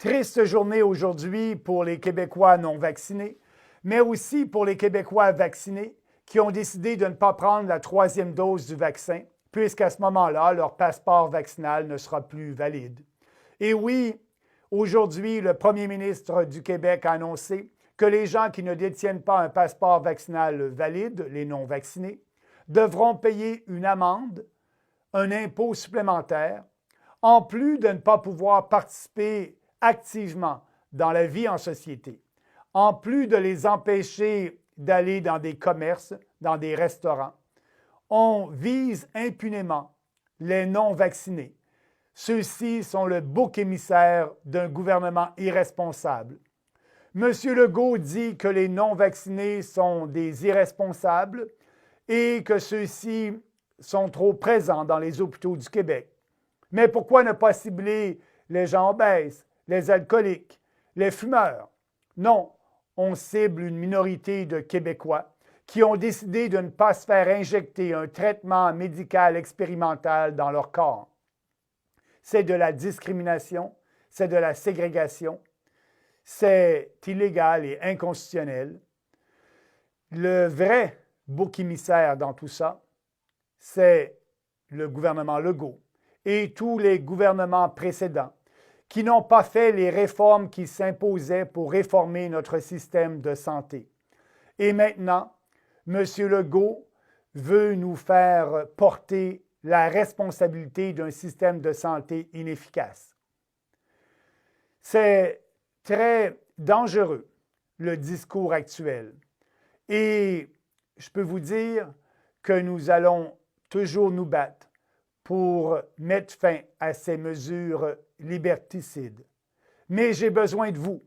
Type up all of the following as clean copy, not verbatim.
Triste journée aujourd'hui pour les Québécois non vaccinés, mais aussi pour les Québécois vaccinés qui ont décidé de ne pas prendre la troisième dose du vaccin, puisqu'à ce moment-là, leur passeport vaccinal ne sera plus valide. Et oui, aujourd'hui, le premier ministre du Québec a annoncé que les gens qui ne détiennent pas un passeport vaccinal valide, les non-vaccinés, devront payer une amende, un impôt supplémentaire, en plus de ne pas pouvoir participer activement dans la vie en société, en plus de les empêcher d'aller dans des commerces, dans des restaurants. On vise impunément les non-vaccinés. Ceux-ci sont le bouc émissaire d'un gouvernement irresponsable. M. Legault dit que les non-vaccinés sont des irresponsables et que ceux-ci sont trop présents dans les hôpitaux du Québec. Mais pourquoi ne pas cibler les gens obèses, les alcooliques, les fumeurs? Non, on cible une minorité de Québécois qui ont décidé de ne pas se faire injecter un traitement médical expérimental dans leur corps. C'est de la discrimination, c'est de la ségrégation, c'est illégal et inconstitutionnel. Le vrai bouc émissaire dans tout ça, c'est le gouvernement Legault et tous les gouvernements précédents qui n'ont pas fait les réformes qui s'imposaient pour réformer notre système de santé. Et maintenant, M. Legault veut nous faire porter la responsabilité d'un système de santé inefficace. C'est très dangereux, le discours actuel. Et je peux vous dire que nous allons toujours nous battre pour mettre fin à ces mesures liberticides. Mais j'ai besoin de vous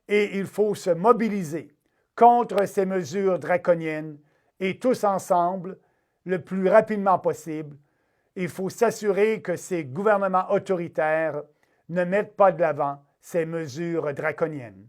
et il faut se mobiliser contre ces mesures draconiennes et tous ensemble, le plus rapidement possible, il faut s'assurer que ces gouvernements autoritaires ne mettent pas de l'avant ces mesures draconiennes.